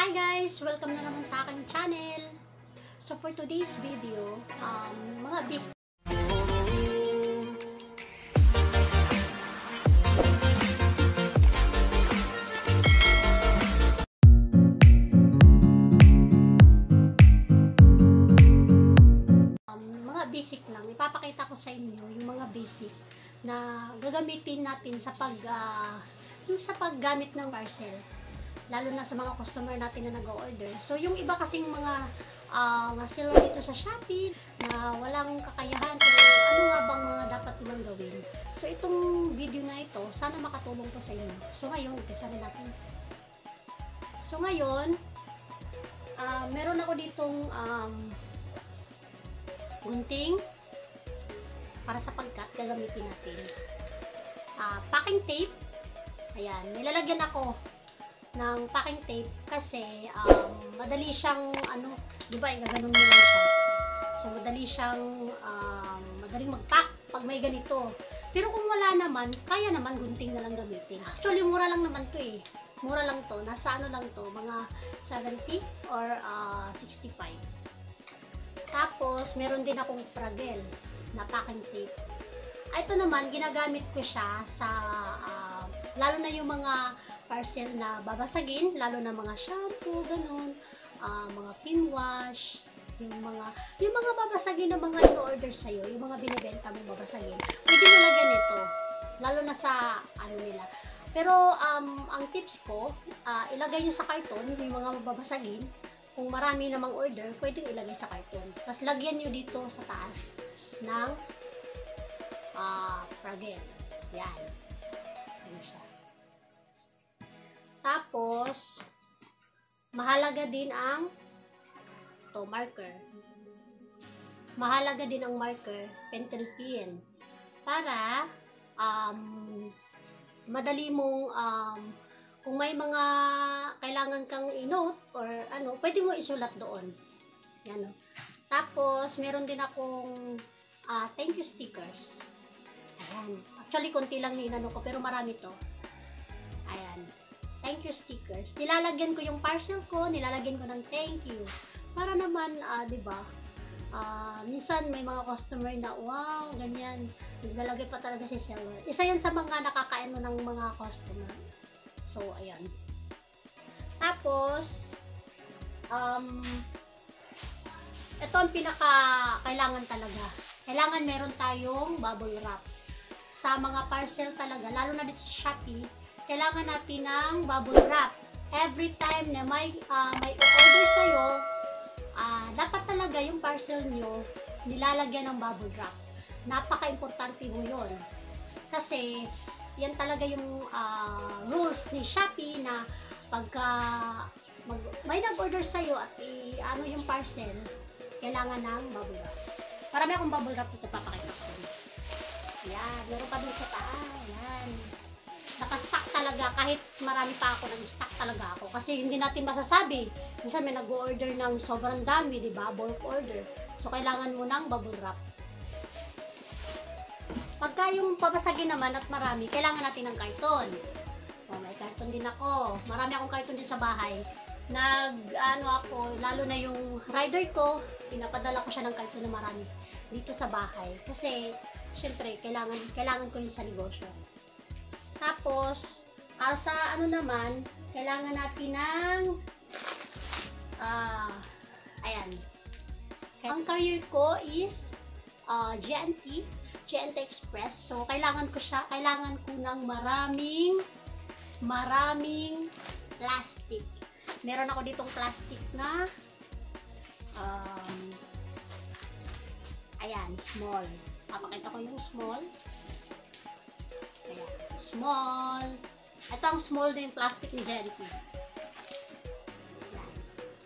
Hi guys! Welcome na naman sa aking channel. So for today's video, mga business basic lang. Ipapakita ko sa inyo yung mga basic na gagamitin natin sa paggamit ng parcel. Lalo na sa mga customer natin na nag-order. So, yung iba kasing mga seller dito sa Shopee na walang kakayahan kung ano nga bang mga dapat nilang gawin. So, itong video na ito, sana makatulong po sa inyo. So, ngayon, umpisa na natin. So, ngayon, meron ako ditong gunting para sa pagkat gagamitin natin. Packing tape. Ayan, nilalagyan ako ng packing tape kasi madali siyang di ba, gaganon mo lang siya. So madali siyang madaling mag-pack pag may ganito. Pero kung wala naman, kaya naman gunting na lang gamitin. Actually, mura lang naman to eh. Mura lang to. Nasa lang to, mga 70 or 65. Tapos, meron din akong Fragel na packing tape. Ito naman, ginagamit ko siya sa lalo na yung mga parcel na babasagin, lalo na mga shampoo, ganun, mga film wash, yung mga babasagin na mga ito-order sa'yo, yung mga binibenta mo babasagin. Pwede mo lagyan ito, lalo na sa nila. Pero, ang tips ko, ilagay nyo sa karton, yung mga babasagin. Kung marami namang order, pwedeng ilagay sa karton. Tapos, lagyan nyo dito sa taas ng Fragel. Yan. Yan siya. Tapos, mahalaga din ang marker. Mahalaga din ang marker, pentel pen. Para, madali mong, kung may mga kailangan kang i-note or pwede mo isulat doon. Yan o. Tapos, meron din akong thank you stickers. Ayan. Actually, konti lang ni ko, pero marami to. Ayan. Thank you stickers. Nilalagyan ko yung parcel ko, nilalagyan ko ng thank you. Para naman, di ba, minsan may mga customer na, wow, ganyan. Naglalagay pa talaga si seller. Isa yan sa mga nakakain mo ng mga customer. So, ayan. Tapos, ito ang pinaka-kailangan talaga. Kailangan meron tayong bubble wrap. Sa mga parcel talaga, lalo na dito sa Shopee, kailangan natin ng bubble wrap. Every time na may order sa'yo, dapat talaga yung parcel nyo nilalagyan ng bubble wrap. Napaka-importante mo yun. Kasi, yan talaga yung rules ni Shopee na pagka may nag-order sa'yo at yung parcel, kailangan ng bubble wrap. Marami akong bubble wrap ito, papakita ko. Yan, meron pa dun sa taas. Yan. Naka-stock talaga, kahit marami pa ako, nag-stock talaga ako. Kasi hindi natin masasabi. Minsan may nag-order ng sobrang dami, di ba? Bulk order. So, kailangan mo ng bubble wrap. Pagka yung papasagin naman at marami, kailangan natin ng karton. May karton din ako. Marami akong karton din sa bahay. Lalo na yung rider ko, pinapadala ko siya ng karton na marami dito sa bahay. Kasi, syempre, kailangan ko yun sa negosyo. Tapos, sa naman, kailangan natin ng ayan. Ang carrier ko is GNT Express. So, kailangan ko ng maraming plastic. Meron ako ditong plastic na ayan, small. Papakita ko yung small. Ayan, small. Ito ang small na yung plastic ni GNT. Ayan.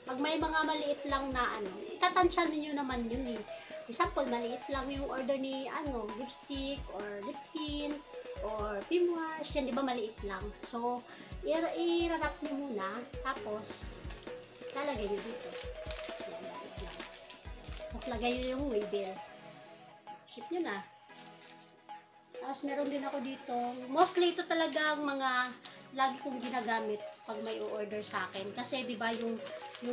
Pag may mga maliit lang na itatansya ninyo naman yun eh. Example, maliit lang yung order ni lipstick or lip tint or film wash, yan, di ba, maliit lang. So, i-wrap nyo muna, tapos lalagay nyo dito. Yan, maliit lang. Tapos lagay nyo yung waybill. Ship nyo na. Tapos meron din ako dito, mostly ito talaga ang mga lagi kong ginagamit. pag may order sa akin. Kasi di ba yung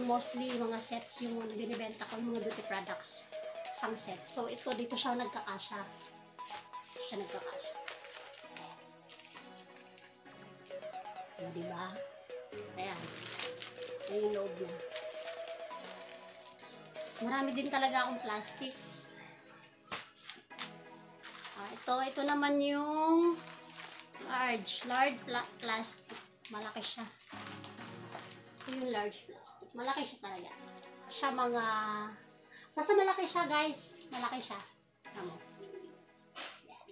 mostly mga sets yung binibenta ko, yung mga beauty products, isang set. So ito dito siya nagkakasya. Siya nagkakasya. Di ba? Ayan. Ayan yung loob niya. Marami din talaga akong plastic. Ito naman yung large plastic. Malaki siya. Ito yung large plastic. Malaki siya talaga. Siya mga, basta malaki siya guys. Malaki siya. Tama. Yan.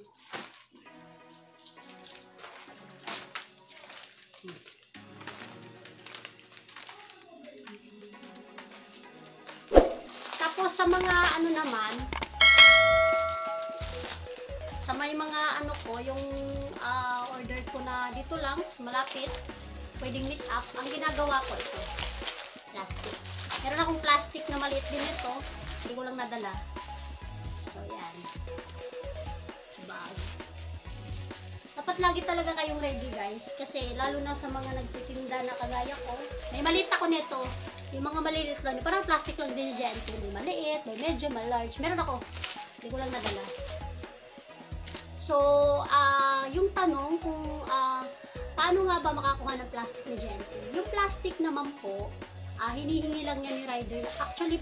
Tapos sa mga ano naman, sa may mga ano ko, yung order ko na dito lang, malapit, pwedeng meet up, ang ginagawa ko ito, plastic. Meron akong plastic na maliit din ito, hindi ko lang nadala. So, yan. Bag. Dapat lagi talaga kayong ready guys, kasi lalo na sa mga nagtitinda na kagaya ko, may maliit ako nito, yung mga maliit lang, parang plastic lang din dyan, may maliit, may medyo, may large, meron ako, hindi ko lang nadala. So, yung tanong kung paano nga ba makakuha ng plastic ni Gentle? Yung plastic naman po, hinihingi lang niya ni rider. Actually,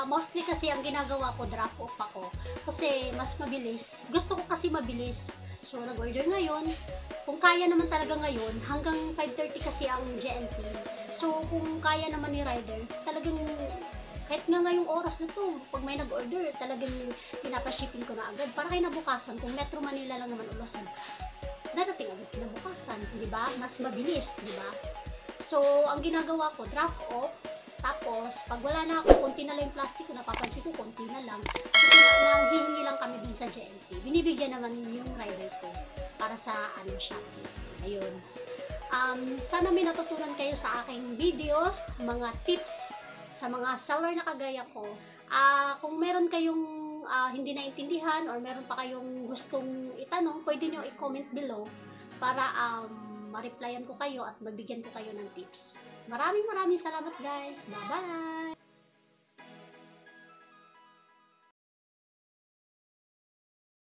mostly kasi ang ginagawa ko, drop off ako. Kasi mas mabilis. Gusto ko kasi mabilis. So, nag-order ngayon. Kung kaya naman talaga ngayon, hanggang 5:30 kasi ang GNT. So, kung kaya naman ni rider, talagang kahit nga ngayong oras na to, pag may nag-order, talagang pinapashipping ko na agad. Para kinabukasan, kung Metro Manila lang naman ulos, dadating agad kinabukasan, di ba? Mas mabilis, di ba? So, ang ginagawa ko, draft off, tapos, pag wala na ako, konti na lang yung plastic ko, napapansin ko, konti na lang. So, hihingi lang kami dun sa GNT. Binibigyan naman yung rider ko para sa Shopee. Ayun. Sana may natutunan kayo sa aking videos, mga tips, sa mga seller na kagaya ko. Kung meron kayong hindi naintindihan or meron pa kayong gustong itanong, pwede nyo i-comment below para ma-replyan ko kayo at mabigyan ko kayo ng tips. Maraming salamat guys. Bye-bye!